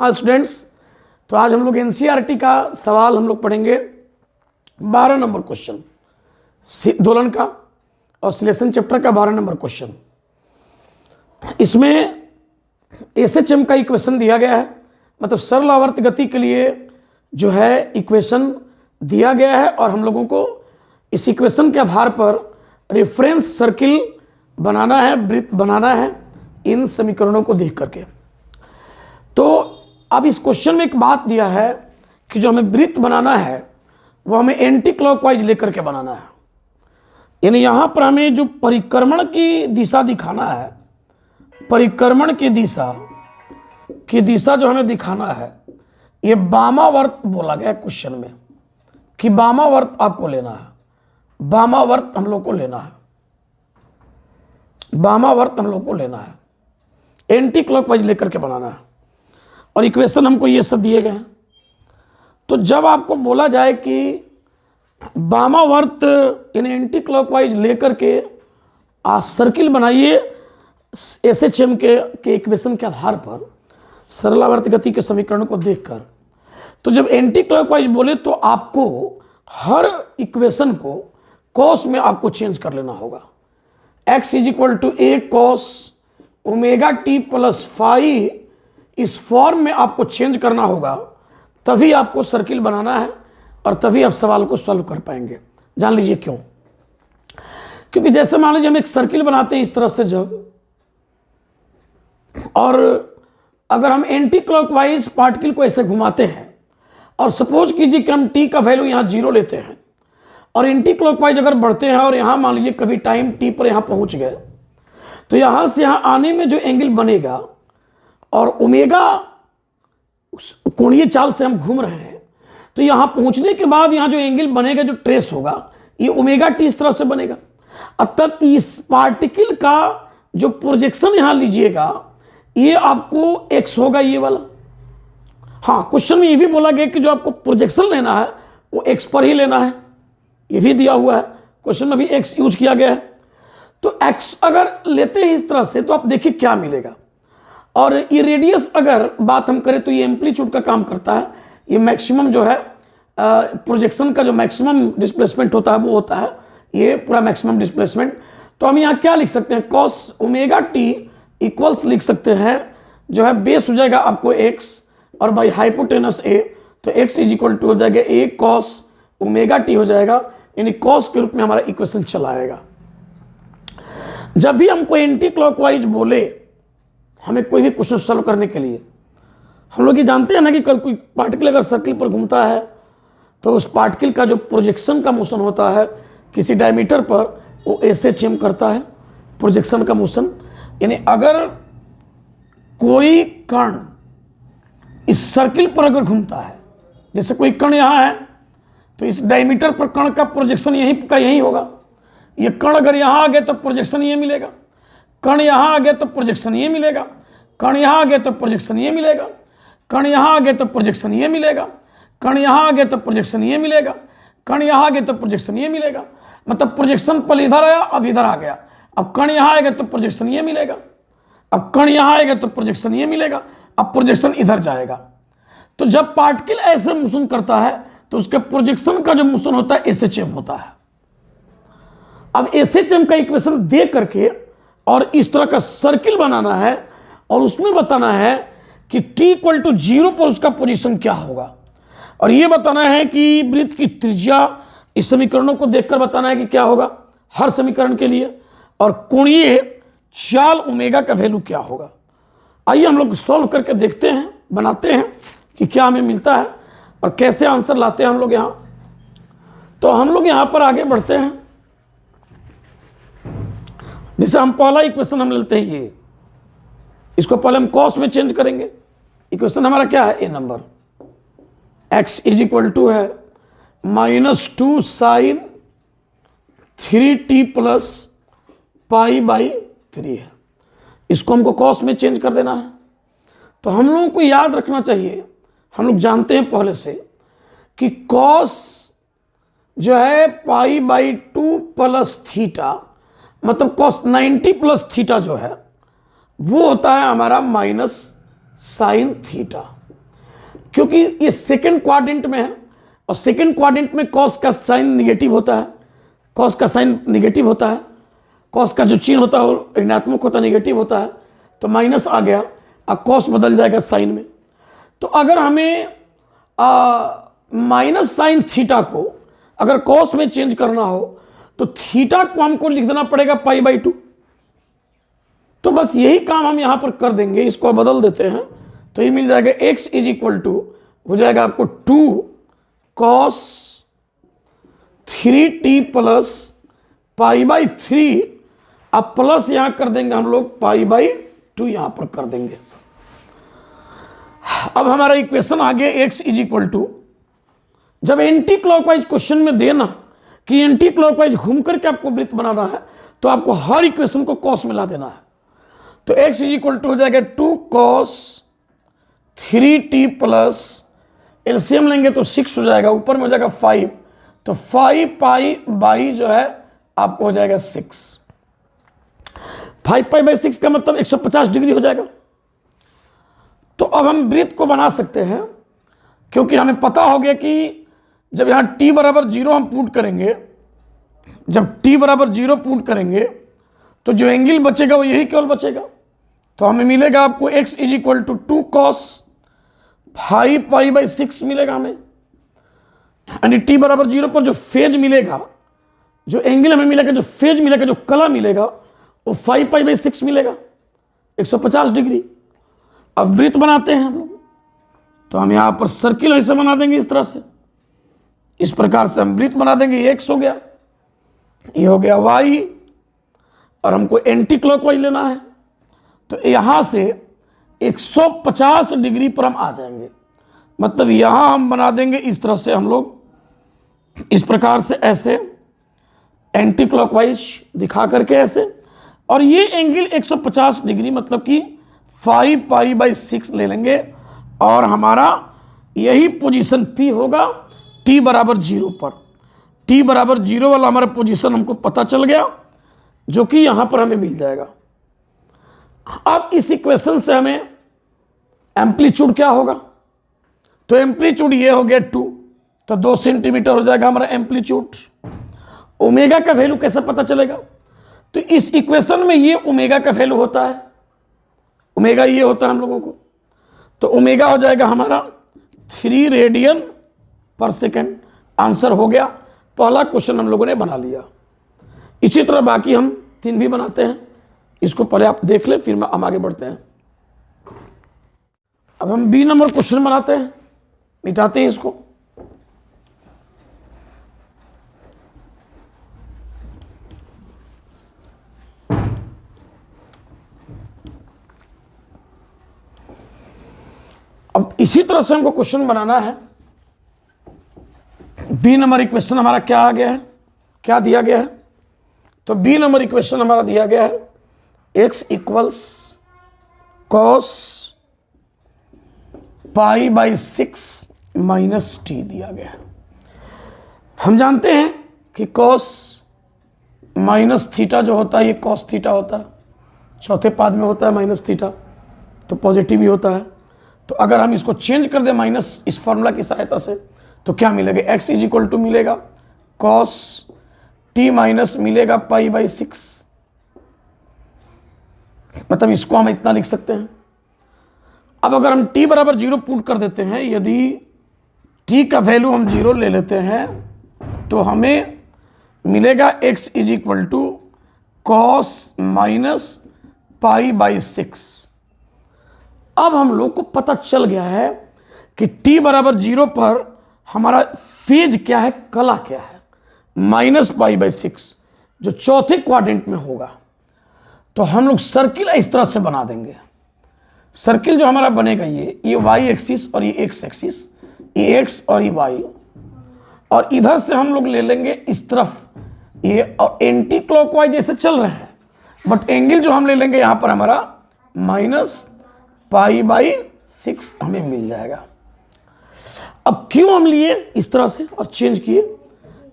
हाँ स्टूडेंट्स, तो आज हम लोग एनसीईआरटी का सवाल हम लोग पढ़ेंगे 12 नंबर क्वेश्चन दोलन का और सिलेक्शन चैप्टर का 12 नंबर क्वेश्चन। इसमें एसएचएम का इक्वेशन दिया गया है, मतलब सरल आवर्त गति के लिए जो है इक्वेशन दिया गया है और हम लोगों को इस इक्वेशन के आधार पर रेफरेंस सर्किल बनाना है, वृत्त बनाना है इन समीकरणों को देख करके। तो अब इस क्वेश्चन में एक बात दिया है कि जो हमें वृत्त बनाना है वो हमें एंटी क्लॉकवाइज लेकर के बनाना है, यानी यहाँ पर हमें जो परिक्रमण की दिशा दिखाना है, परिक्रमण की दिशा जो हमें दिखाना है, ये वामावर्त बोला गया क्वेश्चन में कि वामावर्त आपको लेना है, वामावर्त हम लोग को लेना है, वामावर्त हम लोग को लेना है, एंटी क्लॉकवाइज लेकर के बनाना है और इक्वेशन हमको ये सब दिए गए हैं। तो जब आपको बोला जाए कि वामावर्त यानी एंटी क्लॉकवाइज लेकर के सर्किल बनाइए एसएचएम के इक्वेशन के आधार पर सरल आवर्त गति के समीकरण को देखकर, तो जब एंटी क्लॉकवाइज बोले तो आपको हर इक्वेशन को कॉस में आपको चेंज कर लेना होगा। x = a cos omega t plus phi इस फॉर्म में आपको चेंज करना होगा, तभी आपको सर्किल बनाना है और तभी आप सवाल को सॉल्व कर पाएंगे। जान लीजिए क्यों। क्योंकि जैसे मान लीजिए हम एक सर्किल बनाते हैं इस तरह से जब, और अगर हम एंटी क्लॉकवाइज पार्टिकल को ऐसे घुमाते हैं और सपोज कीजिए कि हम t का वैल्यू यहाँ 0 लेते हैं और एंटी क्लॉकवाइज अगर बढ़ते हैं और यहाँ मान लीजिए कभी टाइम t पर यहाँ पहुँच गए, तो यहाँ से यहाँ आने में जो एंगल बनेगा और ओमेगा कोणीय चाल से हम घूम रहे हैं, तो यहाँ पहुँचने के बाद यहाँ जो एंगल बनेगा, जो ट्रेस होगा, ये ओमेगा टी इस तरह से बनेगा। अब इस पार्टिकल का जो प्रोजेक्शन यहाँ लीजिएगा ये आपको x होगा, ये वाला। हाँ, क्वेश्चन में ये भी बोला गया कि जो आपको प्रोजेक्शन लेना है वो x पर ही लेना है, ये भी दिया हुआ है क्वेश्चन में भी x यूज किया गया है। तो x अगर लेते हैं इस तरह से तो आप देखिए क्या मिलेगा। और ये रेडियस अगर बात हम करें तो ये एम्पलीट्यूड का काम करता है, ये मैक्सिमम जो है प्रोजेक्शन का जो मैक्सिमम डिस्प्लेसमेंट होता है वो होता है ये पूरा मैक्सिमम डिस्प्लेसमेंट। तो हम यहाँ क्या लिख सकते हैं, कॉस ओमेगा टी इक्वल्स लिख सकते हैं, जो है बेस हो जाएगा आपको x और बाई हाइपोटेनस a, तो x = हो जाएगा a कॉस ओमेगा टी हो जाएगा, यानी कॉस के रूप में हमारा इक्वेशन चला आएगा। जब भी हमको एंटी क्लॉकवाइज बोले हमें कोई भी क्वेश्चन सॉल्व करने के लिए, हम लोग ये जानते हैं ना कि कोई पार्टिकल अगर सर्किल पर घूमता है तो उस पार्टिकल का जो प्रोजेक्शन का मोशन होता है किसी डायमीटर पर, वो एसएचएम करता है प्रोजेक्शन का मोशन। यानी अगर कोई कण इस सर्किल पर अगर घूमता है, जैसे कोई कण यहाँ है तो इस डायमीटर पर कण का प्रोजेक्शन यहीं होगा। ये कण अगर यहाँ आ गए तो प्रोजेक्शन ये मिलेगा, कण यहाँ आ गए तो प्रोजेक्शन ये मिलेगा, कण यहाँ आ गए तो प्रोजेक्शन ये मिलेगा, कण यहाँ आ गए तो प्रोजेक्शन ये मिलेगा, कण यहाँ आ गए तो प्रोजेक्शन ये मिलेगा, कण यहाँ आ गए तो प्रोजेक्शन ये मिलेगा। मतलब प्रोजेक्शन पल इधर आया, अब इधर आ गया, अब कण यहाँ आएगा तो प्रोजेक्शन ये मिलेगा, अब कण यहाँ आएगा तो प्रोजेक्शन ये मिलेगा, अब प्रोजेक्शन इधर जाएगा। तो जब पार्टिकल ऐसे मोशन करता है तो उसके प्रोजेक्शन का जो मोशन होता है एसएचएम होता है। अब एसएचएम का इक्वेशन दे करके और इस तरह का सर्किल बनाना है और उसमें बताना है कि t = 0 पर उसका पोजीशन क्या होगा, और ये बताना है कि वृत्त की त्रिज्या इस समीकरणों को देखकर बताना है कि क्या होगा हर समीकरण के लिए, और कोणीय चाल ओमेगा का वैल्यू क्या होगा। आइए हम लोग सॉल्व करके देखते हैं, बनाते हैं कि क्या हमें मिलता है और कैसे आंसर लाते हैं हम लोग यहाँ। तो हम लोग यहाँ पर आगे बढ़ते हैं। जैसे हम पहला इक्वेशन हम लेते हैं, ये इसको पहले हम कॉस में चेंज करेंगे। इक्वेशन हमारा क्या है, ए नंबर x = है -2 sin 3t + π/3 है, इसको हमको कॉस में चेंज कर देना है। तो हम लोगों को याद रखना चाहिए, हम लोग जानते हैं पहले से कि कॉस जो है π/2 + थीटा, मतलब कॉस 90 + थीटा जो है वो होता है हमारा -sin थीटा। क्योंकि ये सेकंड क्वाड्रेंट में है और सेकंड क्वाड्रेंट में कॉस का साइन निगेटिव होता है, कॉस का साइन निगेटिव होता है, कॉस का जो चिन्ह होता है वो ऋणात्मक होता है, निगेटिव होता है, तो माइनस आ गया और कॉस बदल जाएगा साइन में। तो अगर हमें माइनस साइन थीटा को अगर कॉस में चेंज करना हो तो थीटा को हमको लिख देना पड़ेगा π/2। तो बस यही काम हम यहां पर कर देंगे, इसको बदल देते हैं तो ये मिल जाएगा x इज इक्वल टू हो जाएगा आपको 2 cos 3t प्लस π/3, अब प्लस यहां कर देंगे हम लोग π/2 यहां पर कर देंगे। अब हमारा इक्वेशन आ गया x इज इक्वल टू, जब एंटी क्लॉकवाइज क्वेश्चन में देना कि एंटी क्लॉकवाइज घूम करके आपको वृत्त बनाना है तो आपको हर इक्वेशन को कॉस मिला देना है। तो x इज इक्वल टू हो जाएगा 2 cos 3t प्लस एलसीएम लेंगे तो 6 हो जाएगा, ऊपर में हो जाएगा 5, तो 5π/, जो है आपको हो जाएगा 6। 5π/6 का मतलब 150 डिग्री हो जाएगा। तो अब हम वृत्त को बना सकते हैं, क्योंकि हमें पता हो गया कि जब यहाँ t बराबर 0 हम पुट करेंगे, जब t बराबर 0 पुट करेंगे तो जो एंगल बचेगा वो यही केवल बचेगा। तो हमें मिलेगा आपको x is equal to 2 cos 5π/6 मिलेगा हमें, यानी t बराबर 0 पर जो फेज मिलेगा, जो एंगल हमें मिलेगा, जो फेज मिलेगा, जो कला मिलेगा वो 5π/6 मिलेगा, 150 डिग्री। अब वृत्त बनाते हैं हम लोग, तो हम यहाँ पर सर्किल ऐसे बना देंगे इस तरह से, इस प्रकार से हम वृत्त बना देंगे। ये x हो गया, ये हो गया y, और हमको एंटी क्लॉकवाइज लेना है तो यहाँ से 150 डिग्री पर हम आ जाएंगे। मतलब यहाँ हम बना देंगे इस तरह से, हम लोग इस प्रकार से ऐसे एंटी क्लॉकवाइज दिखा करके ऐसे, और ये एंगल 150 डिग्री मतलब कि 5π/6 ले लेंगे और हमारा यही पोजीशन P होगा t बराबर 0 पर। t बराबर 0 वाला हमारा पोजीशन हमको पता चल गया, जो कि यहां पर हमें मिल जाएगा। अब इस इक्वेशन से हमें एम्पलीट्यूड क्या होगा, तो एम्पलीट्यूड ये हो गया 2, तो 2 सेंटीमीटर हो जाएगा हमारा एम्पलीट्यूड। ओमेगा का वैल्यू कैसे पता चलेगा, तो इस इक्वेशन में ये ओमेगा का वैल्यू होता है, ओमेगा ये होता है हम लोगों को, तो ओमेगा हो जाएगा हमारा 3 रेडियन पर सेकेंड। आंसर हो गया, पहला क्वेश्चन हम लोगों ने बना लिया। इसी तरह बाकी हम 3 भी बनाते हैं, इसको पहले आप देख ले, फिर हम आगे बढ़ते हैं। अब हम बी नंबर क्वेश्चन बनाते हैं, मिटाते हैं इसको। अब इसी तरह से हमको क्वेश्चन बनाना है। बी नंबर इक्वेशन हमारा क्या आ गया है, क्या दिया गया है, तो बी नंबर इक्वेशन हमारा दिया गया है x equals cos π/6 minus t दिया गया है। हम जानते हैं कि cos माइनस थीटा जो होता है ये cos थीटा होता है, चौथे पाद में होता है माइनस थीटा, तो पॉजिटिव ही होता है। तो अगर हम इसको चेंज कर दें माइनस इस फॉर्मूला की सहायता से तो क्या मिलेगा, x इज इक्वल टू मिलेगा cos t माइनस मिलेगा π/6, मतलब इसको हम इतना लिख सकते हैं। अब अगर हम t बराबर 0 पुट कर देते हैं, यदि t का वैल्यू हम 0 ले लेते हैं तो हमें मिलेगा x is equal to cos minus π/6। अब हम लोग को पता चल गया है कि t बराबर 0 पर हमारा फेज क्या है, कला क्या है, -π/6 जो चौथे क्वाड्रेंट में होगा। तो हम लोग सर्किल इस तरह से बना देंगे। सर्किल जो हमारा बनेगा ये y एक्सिस और ये x एक्सिस, ये x और ये y, और इधर से हम लोग ले लेंगे इस तरफ ये, और एंटी क्लॉकवाइज जैसे चल रहे हैं, बट एंगल जो हम ले लेंगे यहाँ पर हमारा -π/6 हमें मिल जाएगा। अब क्यों हम लिए इस तरह से और चेंज किए,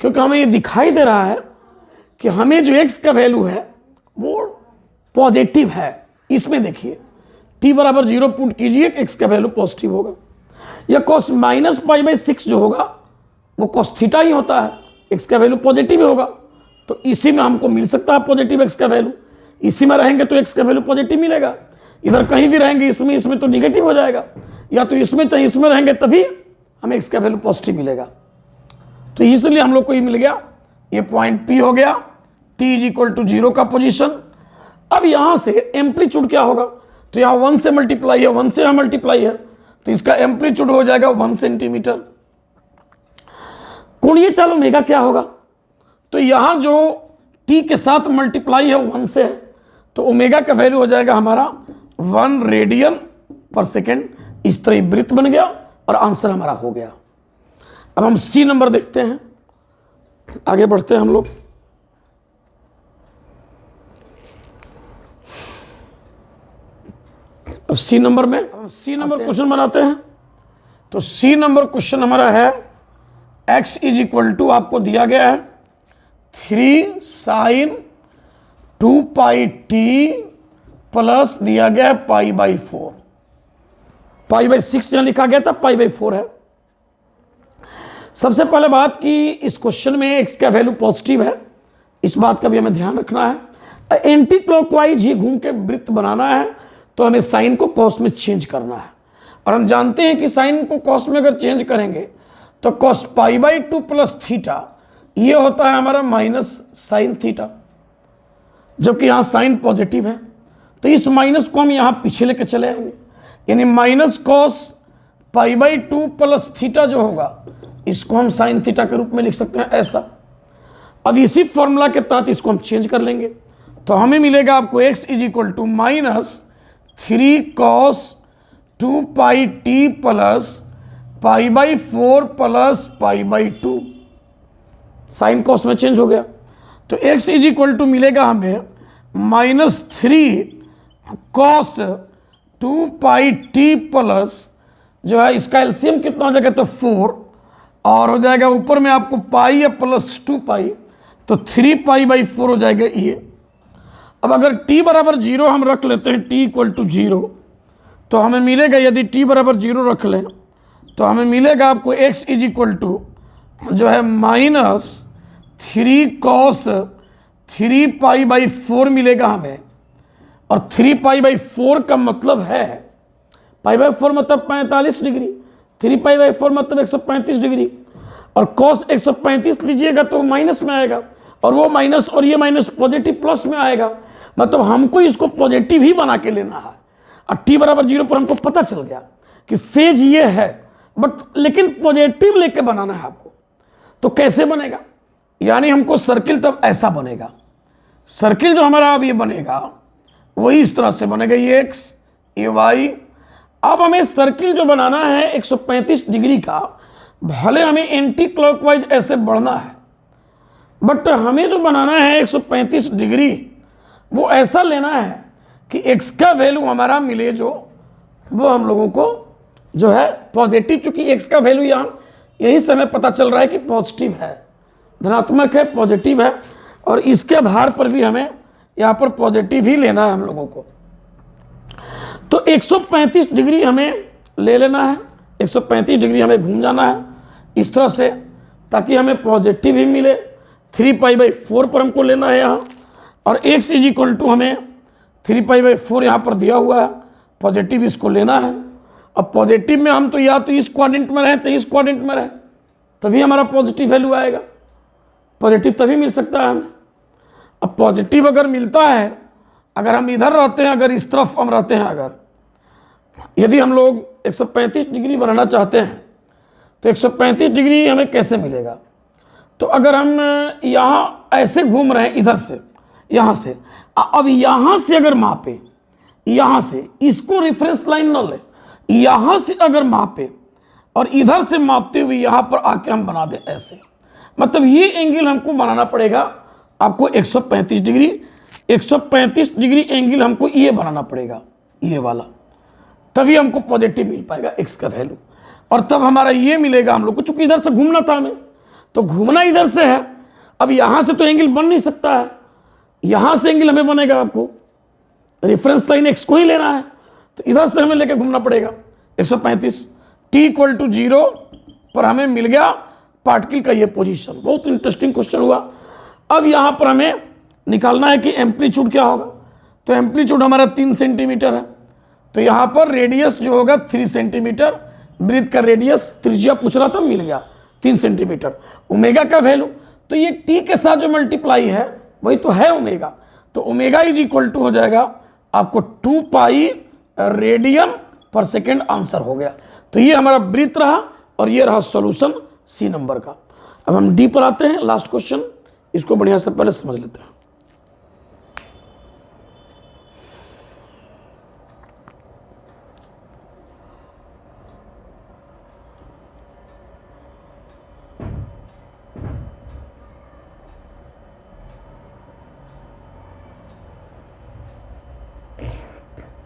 क्योंकि हमें ये दिखाई दे रहा है कि हमें जो x का वैल्यू है वो पॉजिटिव है। इसमें देखिए t बराबर 0 पुट कीजिए, x का वैल्यू पॉजिटिव होगा। या cos माइनस पाई बाई 6 जो होगा वो cos थीटा ही होता है, x का वैल्यू पॉजिटिव ही होगा। तो इसी में हमको मिल सकता है पॉजिटिव x का वैल्यू, इसी में रहेंगे तो x का वैल्यू पॉजिटिव मिलेगा, इधर कहीं भी रहेंगे इसमें तो निगेटिव हो जाएगा, या तो इसमें चाहे इसमें रहेंगे तभी हमें x का वैल्यू पॉजिटिव मिलेगा। तो इसलिए हम लोग को ये मिल गया, ये पॉइंट P हो गया, t इज इक्वल टू 0 का पोजीशन। अब यहां से एम्पलीट्यूड क्या होगा, तो यहाँ 1 से मल्टीप्लाई है, 1 से यहाँ मल्टीप्लाई है, तो इसका एम्पलीट्यूड हो जाएगा 1 सेंटीमीटर। कोणीय चाल ओमेगा क्या होगा, तो यहाँ जो t के साथ मल्टीप्लाई है 1 से है, तो ओमेगा का वैल्यू हो जाएगा हमारा 1 रेडियन पर सेकेंड। इस तरह वृत्त बन गया और आंसर हमारा हो गया। अब हम सी नंबर देखते हैं, आगे बढ़ते हैं हम लोग। अब सी नंबर में सी नंबर क्वेश्चन बनाते हैं। तो सी नंबर क्वेश्चन हमारा है x इज इक्वल टू आपको दिया गया है 3 sin 2 पाई t प्लस दिया गया है पाई बाई 4, पाई बाई 6 यहां लिखा गया था, पाई बाई 4 है। सबसे पहले बात कि इस क्वेश्चन में x का वैल्यू पॉजिटिव है, इस बात का भी हमें ध्यान रखना है। एंटी क्लॉकवाइज ही घूम के वृत्त बनाना है, तो हमें साइन को कॉस में चेंज करना है। और हम जानते हैं कि साइन को कॉस में अगर चेंज करेंगे तो cos pi by 2 plus theta ये होता है हमारा माइनस साइन थीटा, जबकि यहाँ साइन पॉजिटिव है, तो इस माइनस को हम यहाँ पीछे लेके चले आएंगे, यानी minus cos pi by 2 plus theta जो होगा इसको हम साइन थीटा के रूप में लिख सकते हैं ऐसा। अब इसी फॉर्मूला के तहत इसको हम चेंज कर लेंगे, तो हमें मिलेगा आपको x is equal to minus 3 cos 2 pi t plus pi by 4 plus pi by 2, sine cos में चेंज हो गया। तो x इज इक्वल टू मिलेगा हमें minus 3 cos 2 pi t plus जो है इसका एलसीएम कितना हो जाएगा, तो 4, और हो जाएगा ऊपर में आपको पाई या प्लस 2 पाई, तो 3 पाई बाई 4 हो जाएगा ये। अब अगर t बराबर 0 हम रख लेते हैं, t इक्वल टू 0, तो हमें मिलेगा, यदि t बराबर 0 रख लें तो हमें मिलेगा आपको x इज इक्वल टू जो है माइनस 3 cos 3 पाई बाई 4 मिलेगा हमें। और 3 पाई बाई 4 का मतलब है, पाई बाई 4 मतलब 45 डिग्री, 3 पाई बाई 4 मतलब 135 डिग्री, और cos 135 लीजिएगा तो माइनस में आएगा, और वो माइनस और ये माइनस पॉजिटिव प्लस में आएगा, मतलब हमको इसको पॉजिटिव ही बना के लेना है। और t बराबर 0 पर हमको पता चल गया कि फेज ये है, बट लेकिन पॉजिटिव लेके बनाना है आपको। तो कैसे बनेगा, यानी हमको सर्किल तब ऐसा बनेगा, सर्किल जो हमारा अब ये बनेगा वही इस तरह से बनेगा, ये x ये y। अब हमें सर्किल जो बनाना है 135 डिग्री का, भले हमें एंटी क्लॉकवाइज ऐसे बढ़ना है, बट हमें जो बनाना है 135 डिग्री वो ऐसा लेना है कि x का वैल्यू हमारा मिले जो वो हम लोगों को जो है पॉजिटिव, चूंकि x का वैल्यू यहाँ यही समय पता चल रहा है कि पॉजिटिव है, धनात्मक है, पॉजिटिव है, और इसके आधार पर भी हमें यहाँ पर पॉजिटिव ही लेना है हम लोगों को। तो 135 डिग्री हमें ले लेना है, 135 डिग्री हमें घूम जाना है इस तरह से, ताकि हमें पॉजिटिव ही मिले। 3 पाई बाई 4 पर हमको लेना है यहाँ, और x इज इक्वल टू हमें 3 पाई बाई 4 यहाँ पर दिया हुआ है, पॉजिटिव इसको लेना है। अब पॉजिटिव में हम तो या तो इस क्वाड्रेंट में रहें चाहे इस क्वाड्रेंट में रहें, तभी हमारा पॉजिटिव वैल्यू आएगा, पॉजिटिव तभी मिल सकता है हमें। अब पॉजिटिव अगर मिलता है, अगर हम इधर रहते हैं, अगर इस तरफ हम रहते हैं, अगर यदि हम लोग 135 डिग्री बनाना चाहते हैं तो 135 डिग्री हमें कैसे मिलेगा, तो अगर हम यहाँ ऐसे घूम रहे हैं इधर से यहाँ से, अब यहाँ से अगर मापे, यहाँ से इसको रेफरेंस लाइन न ले, यहाँ से अगर मापे और इधर से मापते हुए यहाँ पर आके हम बना दें ऐसे, मतलब ये एंगल हमको बनाना पड़ेगा आपको 135 डिग्री, 135 डिग्री एंगल हमको ये बनाना पड़ेगा, ये वाला, तभी हमको पॉजिटिव मिल पाएगा x का वैल्यू, और तब हमारा ये मिलेगा हम लोग को। चूंकि इधर से घूमना था हमें, तो घूमना इधर से है, अब यहाँ से तो एंगल बन नहीं सकता है, यहाँ से एंगल हमें बनेगा, आपको रेफरेंस लाइन x को ही लेना है, तो इधर से हमें लेके घूमना पड़ेगा 135, t इक्वल टू 0 पर हमें मिल गया पार्टिकल का ये पोजीशन। बहुत इंटरेस्टिंग क्वेश्चन हुआ। अब यहाँ पर हमें निकालना है कि एम्पलीट्यूड क्या होगा। तो एम्पलीट्यूड हमारा 3 सेंटीमीटर है, तो यहाँ पर रेडियस जो होगा 3 सेंटीमीटर, वृत्त का रेडियस त्रिज्या पूछ रहा था, मिल गया 3 सेंटीमीटर। ओमेगा का वैल्यू तो ये टी के साथ जो मल्टीप्लाई है वही तो है ओमेगा, तो ओमेगा इज इक्वल टू हो जाएगा आपको 2 पाई रेडियन पर सेकेंड, आंसर हो गया। तो ये हमारा वृत्त रहा और ये रहा सॉल्यूशन सी नंबर का। अब हम डी पर आते हैं, लास्ट क्वेश्चन, इसको बढ़िया से पहले समझ लेते हैं।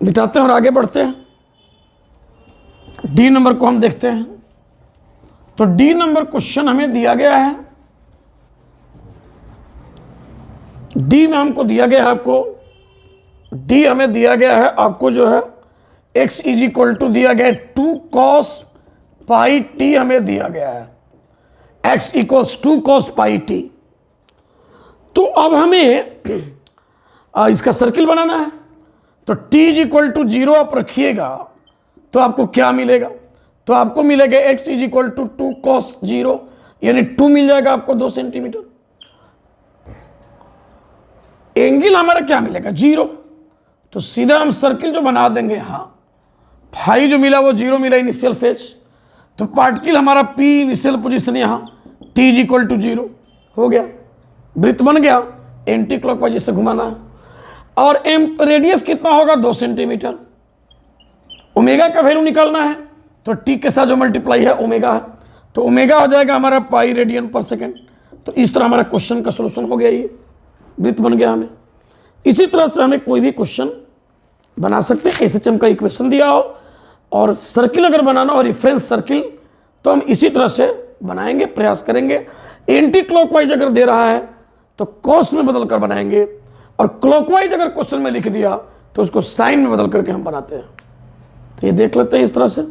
मिटाते हैं और आगे बढ़ते हैं। डी नंबर को हम देखते हैं। तो डी नंबर क्वेश्चन हमें दिया गया है, डी में हमको दिया गया है, आपको डी हमें दिया गया है आपको जो है x इज इक्वल टू दिया गया है 2 cos पाई टी हमें दिया गया है, x equals 2 cos pi T. तो अब हमें इसका सर्किल बनाना है, तो t इज इक्वल टू 0 आप रखिएगा तो आपको क्या मिलेगा, तो आपको मिलेगा x is equal to 2 cos 0 यानी 2 मिल जाएगा आपको 2 सेंटीमीटर। एंगल हमारा क्या मिलेगा 0, तो सीधा हम सर्किल जो बना देंगे, हाँ फाई जो मिला वो 0 मिला इनिशियल फेज, तो पार्टिकल हमारा p इनिशियल पोजीशन यहाँ t इज इक्वल टू 0 हो गया, वृत्त बन गया, एंटी क्लॉकवाइज से घुमाना है। और रेडियस कितना होगा 2 सेंटीमीटर। ओमेगा का वैल्यू निकालना है, तो टी के साथ जो मल्टीप्लाई है ओमेगा है, तो ओमेगा हो जाएगा हमारा पाई रेडियन पर सेकेंड। तो इस तरह हमारा क्वेश्चन का सोल्यूशन हो गया, ये वृत्त बन गया हमें। इसी तरह से हमें कोई भी क्वेश्चन बना सकते हैं, एसएचएम का इक्वेशन दिया हो और सर्किल अगर बनाना हो रेफरेंस सर्किल तो हम इसी तरह से बनाएंगे, प्रयास करेंगे। एंटी क्लॉकवाइज अगर दे रहा है तो कॉस में बदल कर बनाएंगे, और क्लॉकवाइज अगर क्वेश्चन में लिख दिया तो उसको साइन में बदल करके हम बनाते हैं। तो ये देख लेते हैं इस तरह से।